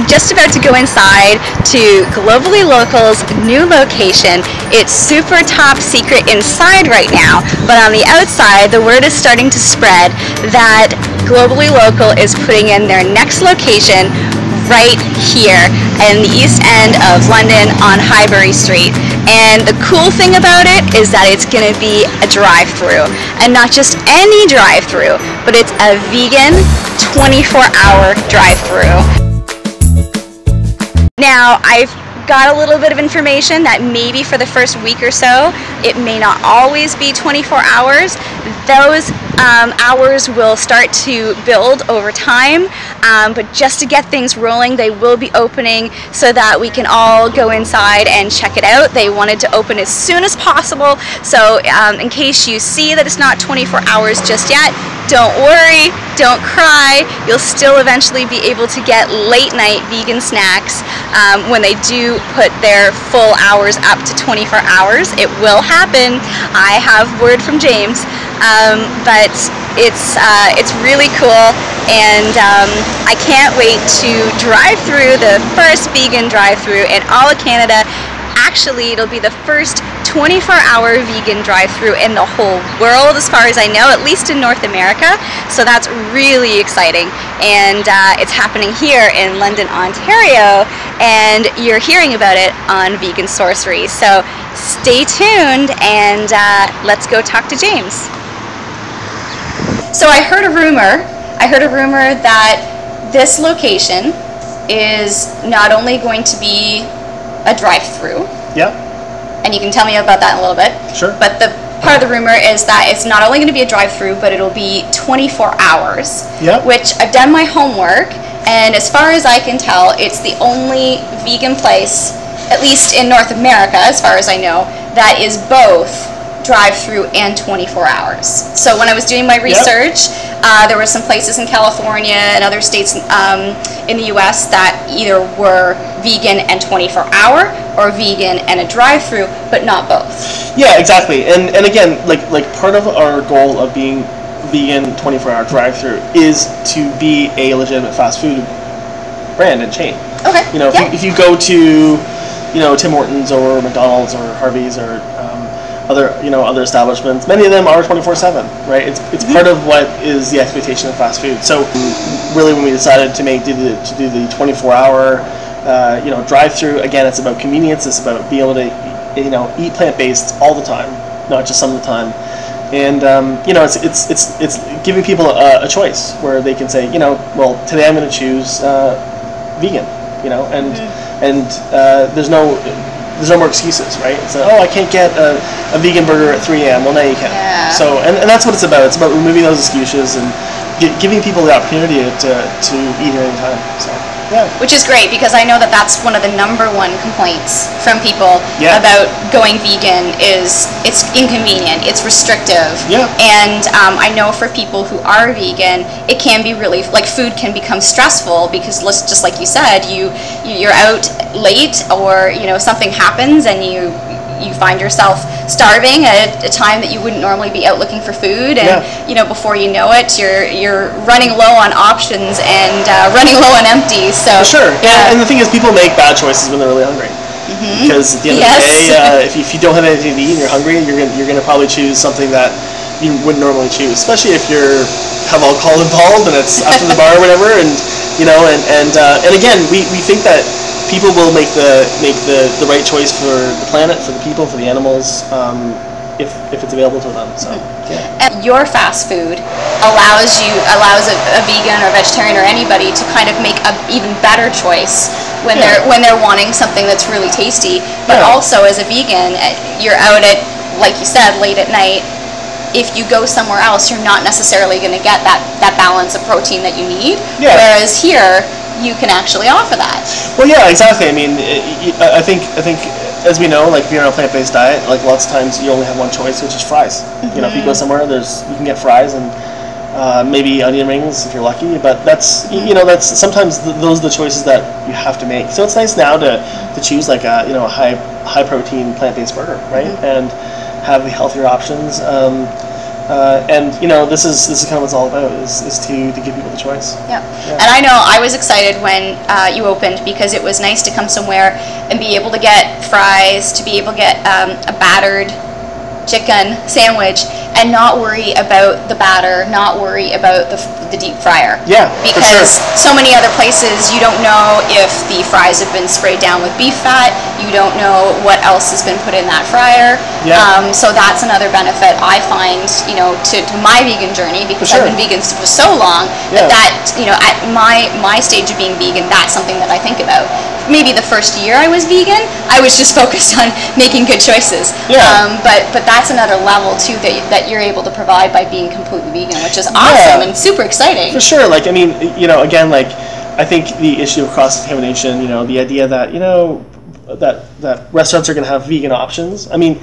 I'm just about to go inside to Globally Local's new location. It's super top secret inside right now, but on the outside, the word is starting to spread that Globally Local is putting in their next location right here in the east end of London on Highbury Street. And the cool thing about it is that it's going to be a drive-thru, and not just any drive-thru, but it's a vegan 24-hour drive-thru. Now, I've got a little bit of information that maybe for the first week or so, it may not always be 24 hours. Those hours will start to build over time, but just to get things rolling, they will be opening so that we can all go inside and check it out. They wanted to open as soon as possible, so in case you see that it's not 24 hours just yet, don't worry, don't cry. You'll still eventually be able to get late night vegan snacks when they do put their full hours up to 24 hours. It will happen. I have word from James, but it's really cool, and I can't wait to drive through the first vegan drive-thru in all of Canada. Actually, it'll be the first 24-hour vegan drive-thru in the whole world, as far as I know, at least in North America. So that's really exciting, and it's happening here in London, Ontario, and you're hearing about it on Vegan Sorcery. So stay tuned, and let's go talk to James. So I heard a rumor that this location is not only going to be a drive-thru. Yeah. And you can tell me about that in a little bit. Sure. But the part of the rumor is that it's not only going to be a drive-thru, but it'll be 24 hours. Yeah. Which I've done my homework, and as far as I can tell, it's the only vegan place, at least in North America, as far as I know, that is both drive-thru and 24 hours. So when I was doing my research, there were some places in California and other states in the US that either were vegan and 24-hour or vegan and a drive-thru, but not both. Yeah, exactly. And again, like part of our goal of being vegan 24-hour drive-thru is to be a legitimate fast food brand and chain. Okay. You know, if you go to, you know, Tim Hortons or McDonald's or Harvey's or other establishments, many of them are 24/7, right? It's part of what is the expectation of fast food. So really, when we decided to do the 24-hour drive-through, again, it's about convenience. It's about being able to eat plant-based all the time, not just some of the time. And it's giving people a choice where they can say, well, today I'm going to choose vegan, and there's no more excuses, right? It's I can't get a vegan burger at 3 a.m. Well, now you can. Yeah. So, and that's what it's about. It's about removing those excuses and giving people the opportunity to eat at any time. So, yeah. Which is great, because I know that that's one of the #1 complaints from people about going vegan is it's inconvenient, it's restrictive. Yeah. And I know for people who are vegan, it can be really, like, food can become stressful because, just like you said, you're out late, or something happens and you find yourself starving at a time that you wouldn't normally be out looking for food, and before you know it, you're running low on options and running low on empty. So for sure. Yeah. And the thing is, people make bad choices when they're really hungry. Because at the end of the day, if you don't have anything to eat and you're hungry, you're gonna probably choose something that you wouldn't normally choose, especially if you have alcohol involved and it's after the bar or whatever. And and again, we think that people will make the right choice for the planet, for the people, for the animals, if it's available to them. So And your fast food allows a vegan or vegetarian or anybody to kind of make an even better choice when they're wanting something that's really tasty. But also, as a vegan, you're out at, like you said, late at night. If you go somewhere else, you're not necessarily going to get that balance of protein that you need. Yeah. Whereas here, you can actually offer that. Well, yeah, exactly. I mean, I think as we know, like, if you're on a plant-based diet, like, lots of times you only have one choice, which is fries. If you go somewhere, you can get fries and maybe onion rings if you're lucky. But that's that's sometimes those are the choices that you have to make. So it's nice now to choose like a high protein plant-based burger, right? And have the healthier options. And you know, this is kind of what it's all about, is to give people the choice. Yeah. And I know I was excited when you opened, because it was nice to come somewhere and be able to get fries, to be able to get a battered chicken sandwich, and not worry about the batter, not worry about the deep fryer. Yeah, because so many other places you don't know if the fries have been sprayed down with beef fat, you don't know what else has been put in that fryer. Yeah. So that's another benefit I find, you know, to my vegan journey, because I've been vegan for so long, that you know, at my stage of being vegan, that's something that I think about. Maybe the first year I was vegan, I was just focused on making good choices. Yeah. But that's another level too that you're able to provide by being completely vegan, which is awesome and super exciting. For sure. Like, I mean, you know, again, like, I think the issue of cross-contamination, you know, the idea that, you know, that restaurants are going to have vegan options. I mean,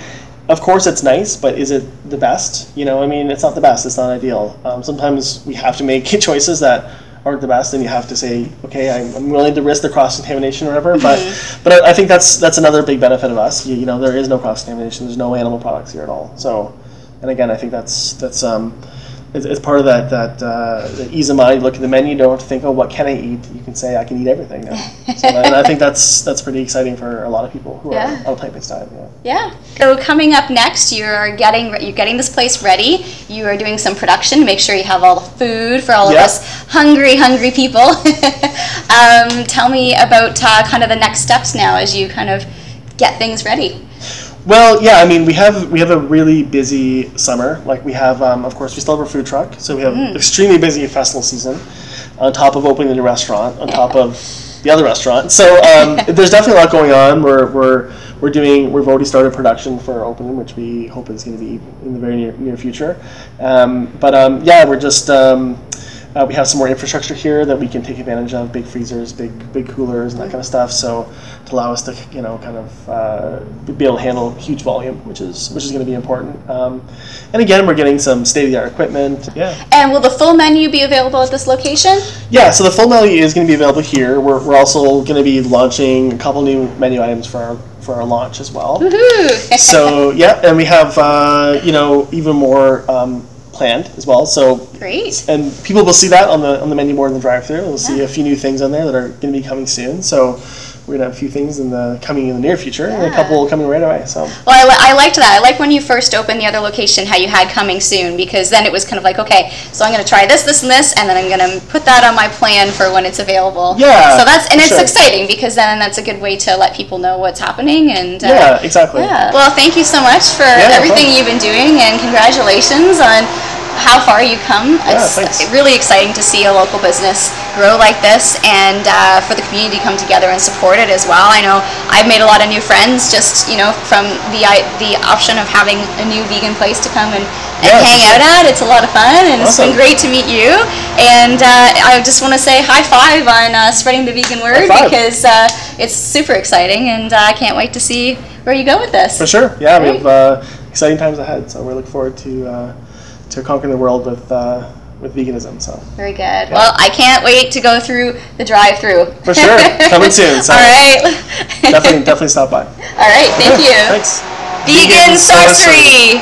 of course it's nice, but is it the best? You know, I mean, it's not the best. It's not ideal. Sometimes we have to make choices that aren't the best, and you have to say, okay, I'm willing to risk the cross-contamination or whatever. But I think that's another big benefit of us. You know, there is no cross-contamination. There's no animal products here at all. So, and again, I think that's it's part of that ease of mind. You look at the menu, you don't have to think, oh, what can I eat? You can say, I can eat everything now. So, and I think that's pretty exciting for a lot of people who are on a plant-based diet. Yeah. So coming up next, you're getting this place ready. You are doing some production to make sure you have all the food for all of us hungry people. Tell me about kind of the next steps now as you kind of get things ready. Well, yeah, I mean, we have a really busy summer. Like, we have, of course, we still have our food truck, so we have extremely busy festival season, on top of opening the new restaurant, on top of the other restaurant. So there's definitely a lot going on. We've already started production for our opening, which we hope is going to be in the very near future. Yeah, we're just. We have some more infrastructure here that we can take advantage of, big freezers, big coolers, and that kind of stuff. So to allow us to, you know, kind of be able to handle huge volume, which is going to be important. And again, we're getting some state-of-the-art equipment. Yeah. And will the full menu be available at this location? Yeah. So the full menu is going to be available here. We're also going to be launching a couple new menu items for our launch as well. Woohoo! So yeah, and we have you know, even more planned as well. So great. And people will see that on the menu board in the drive-thru. We'll see a few new things on there that are going to be coming soon. So we're going to have a few things coming in the near future, and a couple coming right away. So. Well, I liked that. I like when you first opened the other location, how you had coming soon, because then it was kind of like, okay, so I'm going to try this, and this, and then I'm going to put that on my plan for when it's available. Yeah. So it's exciting, because then that's a good way to let people know what's happening. And yeah, exactly. Yeah. Well, thank you so much for everything you've been doing, and congratulations on how far you come. It's really exciting to see a local business grow like this, and for the community to come together and support it as well. I know I've made a lot of new friends just, you know, from the option of having a new vegan place to come and hang out at. It's a lot of fun, and it's been great to meet you. And I just want to say high five on spreading the vegan word, because it's super exciting, and I can't wait to see where you go with this. For sure. Yeah, we have exciting times ahead, so we look forward to conquering the world with veganism. So very good. Yeah. Well, I can't wait to go through the drive-thru. For sure, coming soon. So all right. definitely stop by. All right, thank you. Thanks. Vegan sorcery.